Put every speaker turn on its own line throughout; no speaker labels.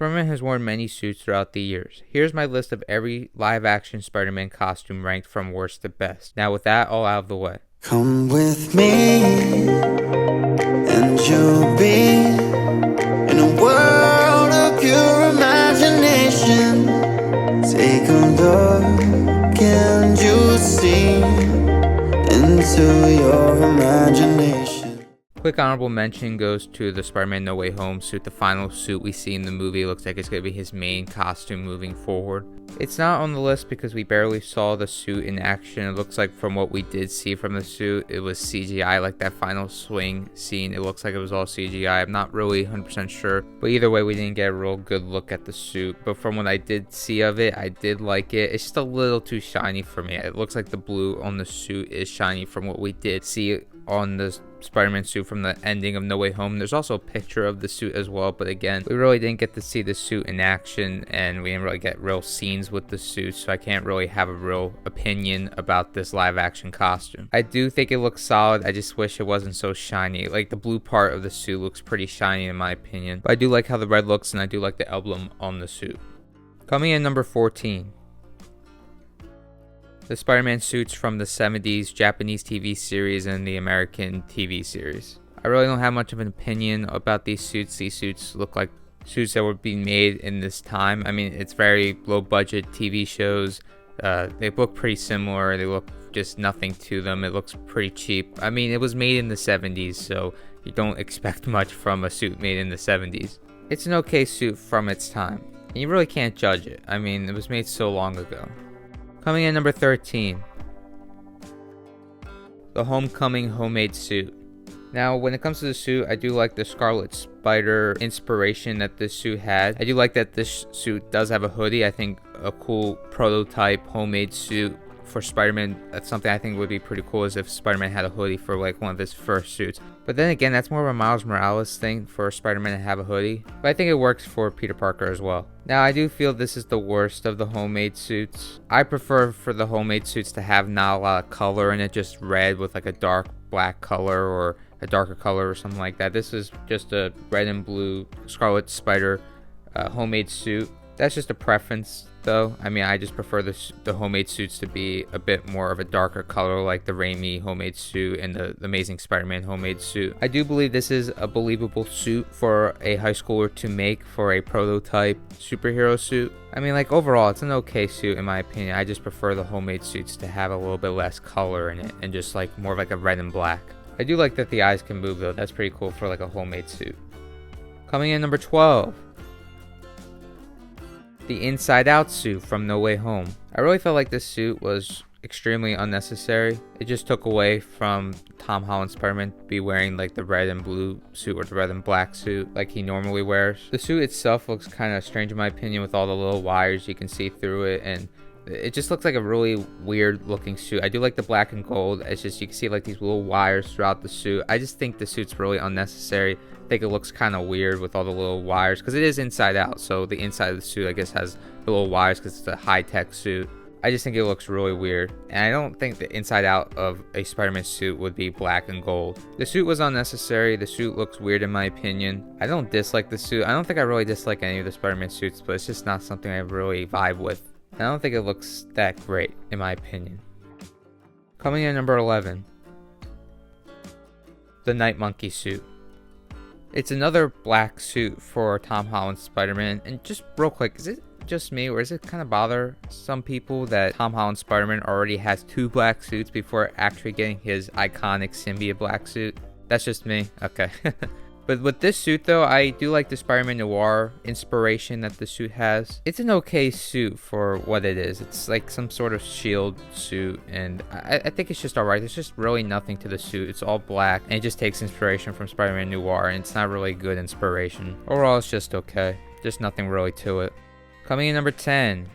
Spider-Man has worn many suits throughout the years. Here's my list of every live-action Spider-Man costume ranked from worst to best. Now with that all out of the way.
Come with me, and you'll be in a world of pure imagination. Take a look and you'll see into your imagination.
Quick honorable mention goes to the Spider-Man No Way Home suit. The final suit we see in the movie looks like it's going to be his main costume moving forward. It's not on the list because we barely saw the suit in action. It looks like from what we did see from the suit, it was CGI, like that final swing scene. It looks like it was all CGI. I'm not really 100% sure, but either way, we didn't get a real good look at the suit. But from what I did see of it, I did like it. It's just a little too shiny for me. It looks like the blue on the suit is shiny from what we did see on the Spider-Man suit from the ending of No Way Home. There's also a picture of the suit as well, but again, we really didn't get to see the suit in action, and we didn't really get real scenes with the suit, so I can't really have a real opinion about this live action costume. I do think it looks solid. I just wish it wasn't so shiny. Like, the blue part of the suit looks pretty shiny in my opinion, but I do like how the red looks, and I do like the emblem on the suit. Coming in number 14, the Spider-Man suits from the 70s Japanese TV series and the American TV series. I really don't have much of an opinion about these suits. These suits look like suits that were being made in this time. I mean, it's very low budget TV shows. They look pretty similar. They look just nothing to them. It looks pretty cheap. I mean, it was made in the 70s, so you don't expect much from a suit made in the 70s. It's an okay suit from its time, and you really can't judge it. I mean, it was made so long ago. Coming in number 13, the Homecoming homemade suit. Now, when it comes to the suit, I do like the Scarlet Spider inspiration that this suit had. I do like that this suit does have a hoodie. I think a cool prototype homemade suit for Spider-Man, that's something I think would be pretty cool, is if Spider-Man had a hoodie for like one of his first suits. But then again, that's more of a Miles Morales thing for Spider-Man to have a hoodie. But I think it works for Peter Parker as well. Now, I do feel this is the worst of the homemade suits. I prefer for the homemade suits to have not a lot of color in it, just red with like a dark black color or a darker color or something like that. This is just a red and blue Scarlet Spider homemade suit. That's just a preference though. I mean, I just prefer the homemade suits to be a bit more of a darker color, like the Raimi homemade suit and the Amazing Spider-Man homemade suit. I do believe this is a believable suit for a high schooler to make for a prototype superhero suit. I mean, like, overall, it's an okay suit in my opinion. I just prefer the homemade suits to have a little bit less color in it and just like more of like a red and black. I do like that the eyes can move though. That's pretty cool for like a homemade suit. Coming in number 12, the Inside Out suit from No Way Home. I really felt like this suit was extremely unnecessary. It just took away from Tom Holland's Spider-Man to be wearing like the red and blue suit or the red and black suit like he normally wears. The suit itself looks kind of strange in my opinion, with all the little wires you can see through it, and it just looks like a really weird looking suit. I do like the black and gold. It's just you can see like these little wires throughout the suit. I just think the suit's really unnecessary. I think it looks kind of weird with all the little wires because it is inside out, so the inside of the suit I guess has the little wires because it's a high-tech suit. I just think it looks really weird, and I don't think the inside out of a Spider-Man suit would be black and gold. The suit was unnecessary. The suit looks weird in my opinion. I don't dislike the suit. I don't think I really dislike any of the Spider-Man suits, but it's just not something I really vibe with. I don't think it looks that great in my opinion. Coming in number 11, the Night Monkey suit. It's another black suit for Tom Holland's Spider-Man, and just real quick, is it just me, or does it kind of bother some people that Tom Holland's Spider-Man already has 2 black suits before actually getting his iconic symbiote black suit? That's just me? Okay. But with this suit though, I do like the Spider-Man Noir inspiration that the suit has. It's an okay suit for what it is. It's like some sort of shield suit, and I think it's just alright. There's just really nothing to the suit. It's all black, and it just takes inspiration from Spider-Man Noir, and it's not really good inspiration. Overall, it's just okay. Just nothing really to it. Coming in number 10,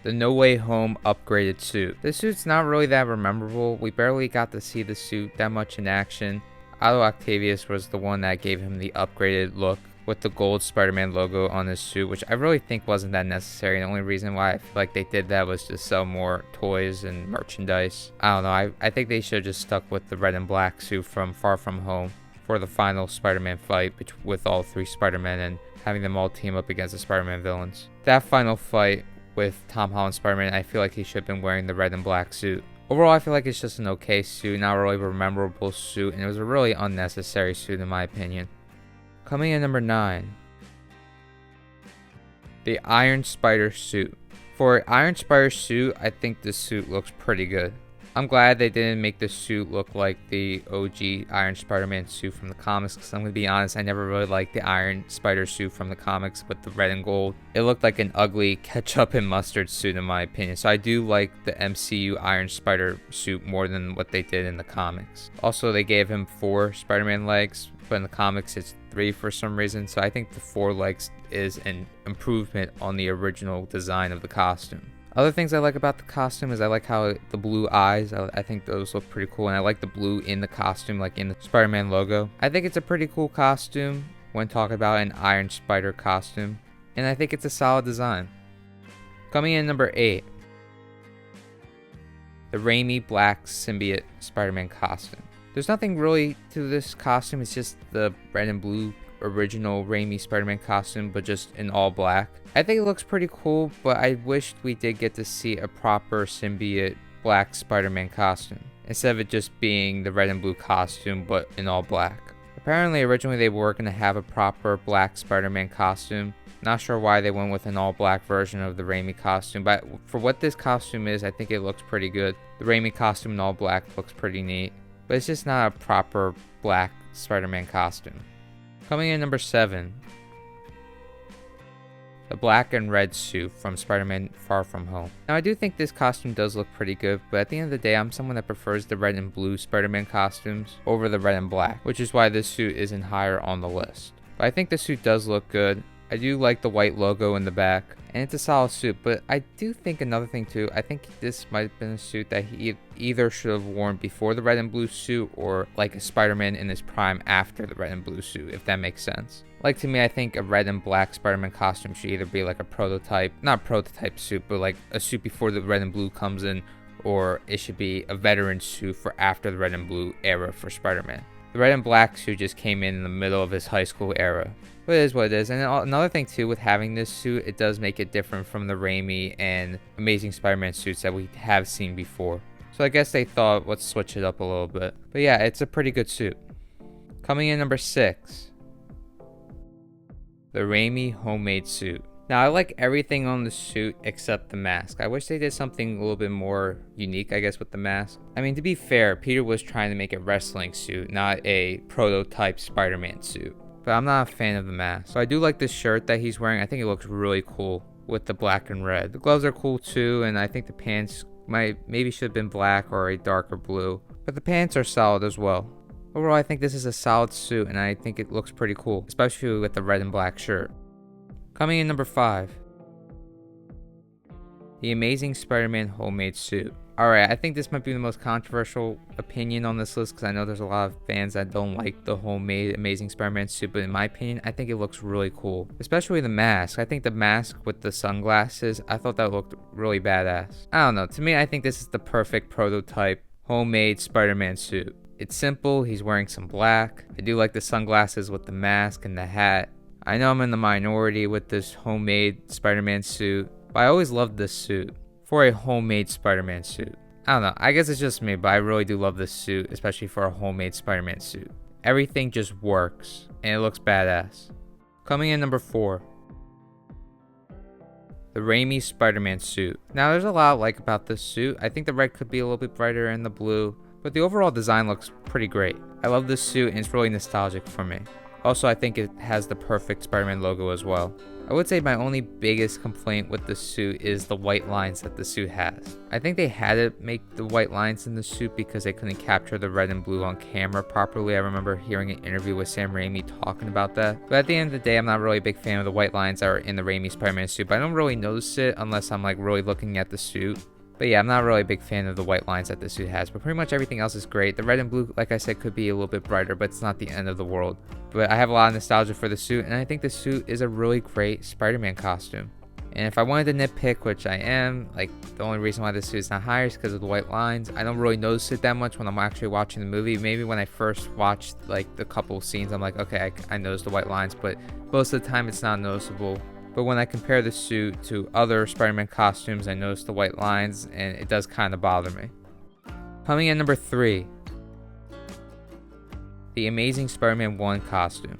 the No Way Home upgraded suit. This suit's not really that memorable. We barely got to see the suit that much in action. Otto Octavius was the one that gave him the upgraded look with the gold Spider-Man logo on his suit, which I really think wasn't that necessary. The only reason why I feel like they did that was to sell more toys and merchandise. I don't know, I think they should have just stuck with the red and black suit from Far From Home. for the final Spider-Man fight with all 3 Spider-Men and having them all team up against the Spider-Man villains. That final fight with Tom Holland's Spider-Man, I feel like he should have been wearing the red and black suit. Overall, I feel like it's just an okay suit, not really a memorable suit, and it was a really unnecessary suit in my opinion. Coming in number 9, the Iron Spider suit. For Iron Spider suit, I think this suit looks pretty good. I'm glad they didn't make the suit look like the OG Iron Spider-Man suit from the comics, because I'm going to be honest, I never really liked the Iron Spider suit from the comics with the red and gold. It looked like an ugly ketchup and mustard suit in my opinion, so I do like the MCU Iron Spider suit more than what they did in the comics. Also, they gave him 4 Spider-Man legs, but in the comics it's 3 for some reason, so I think the 4 legs is an improvement on the original design of the costume. Other things I like about the costume is I like how the blue eyes, I think those look pretty cool, and I like the blue in the costume, like in the Spider-Man logo. I think it's a pretty cool costume when talking about an Iron Spider costume, and I think it's a solid design. Coming in number 8, the Raimi Black Symbiote Spider-Man costume. There's nothing really to this costume, it's just the red and blue original Raimi Spider-Man costume, but just in all black. I think it looks pretty cool, but I wished we did get to see a proper symbiote black Spider-Man costume, instead of it just being the red and blue costume, but in all black. Apparently, originally they were going to have a proper black Spider-Man costume. Not sure why they went with an all black version of the Raimi costume, but for what this costume is, I think it looks pretty good. The Raimi costume in all black looks pretty neat, but it's just not a proper black Spider-Man costume. Coming in number 7, the black and red suit from Spider-Man Far From Home. Now I do think this costume does look pretty good, but at the end of the day I'm someone that prefers the red and blue Spider-Man costumes over the red and black, which is why this suit isn't higher on the list. But I think the suit does look good. I do like the white logo in the back, and it's a solid suit, but I do think another thing too, I think this might have been a suit that he either should have worn before the red and blue suit, or like a Spider-Man in his prime after the red and blue suit, if that makes sense. Like, to me, I think a red and black Spider-Man costume should either be like a prototype, not prototype suit, but like a suit before the red and blue comes in, or it should be a veteran suit for after the red and blue era for Spider-Man. The red and black suit just came in the middle of his high school era. But it is what it is. And another thing too, with having this suit, it does make it different from the Raimi and Amazing Spider-Man suits that we have seen before. So I guess they thought, let's switch it up a little bit. But yeah, it's a pretty good suit. Coming in number 6, the Raimi homemade suit. Now I like everything on the suit except the mask. I wish they did something a little bit more unique, I guess, with the mask. I mean, to be fair, Peter was trying to make a wrestling suit, not a prototype Spider-Man suit. But I'm not a fan of the mask. So I do like this shirt that he's wearing. I think it looks really cool with the black and red. The gloves are cool too, and I think the pants maybe should have been black or a darker blue. But the pants are solid as well. Overall, I think this is a solid suit, and I think it looks pretty cool, especially with the red and black shirt. Coming in number 5, the Amazing Spider-Man homemade suit. Alright, I think this might be the most controversial opinion on this list, because I know there's a lot of fans that don't like the homemade Amazing Spider-Man suit, but in my opinion, I think it looks really cool. Especially the mask. I think the mask with the sunglasses, I thought that looked really badass. I don't know, to me I think this is the perfect prototype homemade Spider-Man suit. It's simple, he's wearing some black. I do like the sunglasses with the mask and the hat. I know I'm in the minority with this homemade Spider-Man suit, but I always loved this suit. For a homemade Spider-Man suit. I don't know, I guess it's just me, but I really do love this suit, especially for a homemade Spider-Man suit. Everything just works, and it looks badass. Coming in number 4, the Raimi Spider-Man suit. Now there's a lot I like about this suit. I think the red could be a little bit brighter in the blue, but the overall design looks pretty great. I love this suit, and it's really nostalgic for me. Also, I think it has the perfect Spider-Man logo as well. I would say my only biggest complaint with the suit is the white lines that the suit has. I think they had to make the white lines in the suit because they couldn't capture the red and blue on camera properly. I remember hearing an interview with Sam Raimi talking about that. But at the end of the day, I'm not really a big fan of the white lines that are in the Raimi Spider-Man suit, but I don't really notice it unless I'm like really looking at the suit. But yeah, I'm not really a big fan of the white lines that the suit has, but pretty much everything else is great. The red and blue, like I said, could be a little bit brighter, but it's not the end of the world. But I have a lot of nostalgia for the suit, and I think the suit is a really great Spider-Man costume. And if I wanted to nitpick, which I am, like the only reason why this suit is not higher is because of the white lines. I don't really notice it that much when I'm actually watching the movie. Maybe when I first watched like the couple scenes, I'm like, okay, I noticed the white lines, but most of the time it's not noticeable. But when I compare the suit to other Spider-Man costumes, I notice the white lines, and it does kind of bother me. Coming in number 3, the Amazing Spider-Man 1 costume.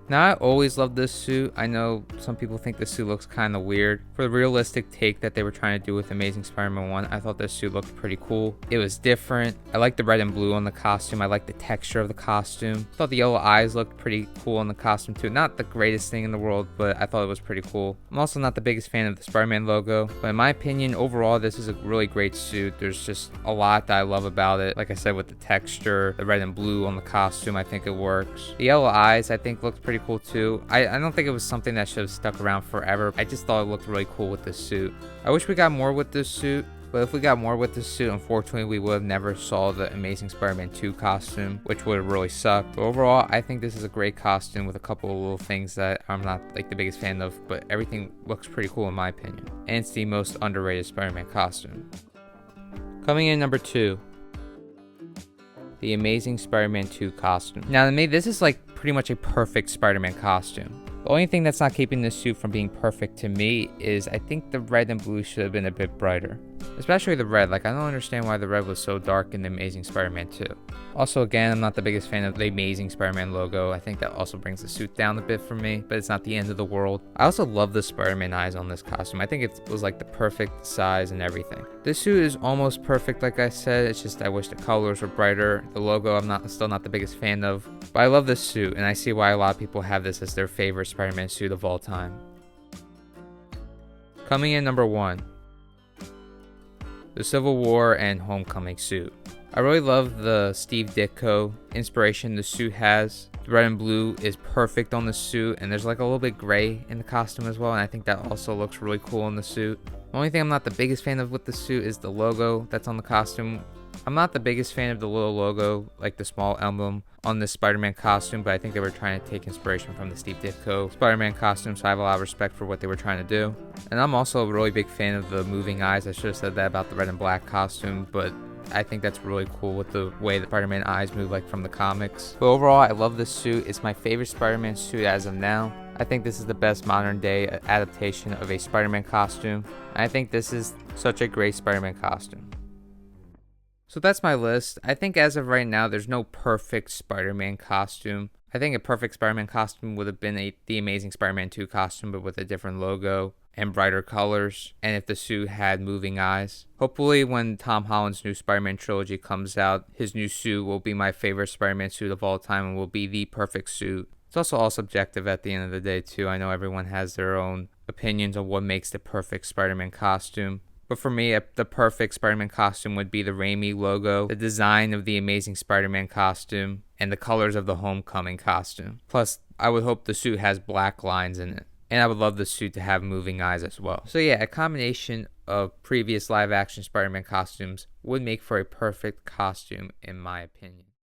Now, I always loved this suit. I know some people think this suit looks kind of weird. For the realistic take that they were trying to do with Amazing Spider-Man 1, I thought this suit looked pretty cool. It was different. I liked the red and blue on the costume. I liked the texture of the costume. I thought the yellow eyes looked pretty cool on the costume too. Not the greatest thing in the world, but I thought it was pretty cool. I'm also not the biggest fan of the Spider-Man logo, but in my opinion, overall, this is a really great suit. There's just a lot that I love about it. Like I said, with the texture, the red and blue on the costume, I think it works. The yellow eyes, I think, looked pretty cool too. I don't think it was something that should have stuck around forever. I just thought it looked really cool with this suit. I wish we got more with this suit, but if we got more with this suit, unfortunately we would have never saw the Amazing Spider-Man 2 costume, which would have really sucked. But overall, I think this is a great costume with a couple of little things that I'm not like the biggest fan of, but everything looks pretty cool in my opinion. And it's the most underrated Spider-Man costume. Coming in number 2, the Amazing Spider-Man 2 costume. Now to me, this is like pretty much a perfect Spider-Man costume. The only thing that's not keeping this suit from being perfect to me is I think the red and blue should have been a bit brighter. Especially the red. Like, I don't understand why the red was so dark in the Amazing Spider-Man 2. Also, again, I'm not the biggest fan of the Amazing Spider-Man logo. I think that also brings the suit down a bit for me, but it's not the end of the world. I also love the Spider-Man eyes on this costume. I think it was like the perfect size and everything. This suit is almost perfect, like I said. It's just I wish the colors were brighter. The logo I'm still not the biggest fan of, but I love this suit, and I see why a lot of people have this as their favorite Spider-Man suit of all time. Coming in number 1, the Civil War and Homecoming suit. I really love the Steve Ditko inspiration the suit has. The red and blue is perfect on the suit, and there's like a little bit gray in the costume as well, and I think that also looks really cool in the suit. The only thing I'm not the biggest fan of with the suit is the logo that's on the costume. I'm not the biggest fan of the little logo, like the small emblem on this Spider-Man costume, but I think they were trying to take inspiration from the Steve Ditko Spider-Man costume, so I have a lot of respect for what they were trying to do. And I'm also a really big fan of the moving eyes. I should have said that about the red and black costume, but I think that's really cool with the way the Spider-Man eyes move like from the comics. But overall, I love this suit. It's my favorite Spider-Man suit as of now. I think this is the best modern day adaptation of a Spider-Man costume. I think this is such a great Spider-Man costume. So that's my list. I think as of right now, there's no perfect Spider-Man costume. I think a perfect Spider-Man costume would have been the Amazing Spider-Man 2 costume, but with a different logo and brighter colors, and if the suit had moving eyes. Hopefully when Tom Holland's new Spider-Man trilogy comes out, his new suit will be my favorite Spider-Man suit of all time and will be the perfect suit. It's also all subjective at the end of the day too. I know everyone has their own opinions on what makes the perfect Spider-Man costume. But for me, the perfect Spider-Man costume would be the Raimi logo, the design of the Amazing Spider-Man costume, and the colors of the Homecoming costume. Plus, I would hope the suit has black lines in it. And I would love the suit to have moving eyes as well. So yeah, a combination of previous live-action Spider-Man costumes would make for a perfect costume in my opinion.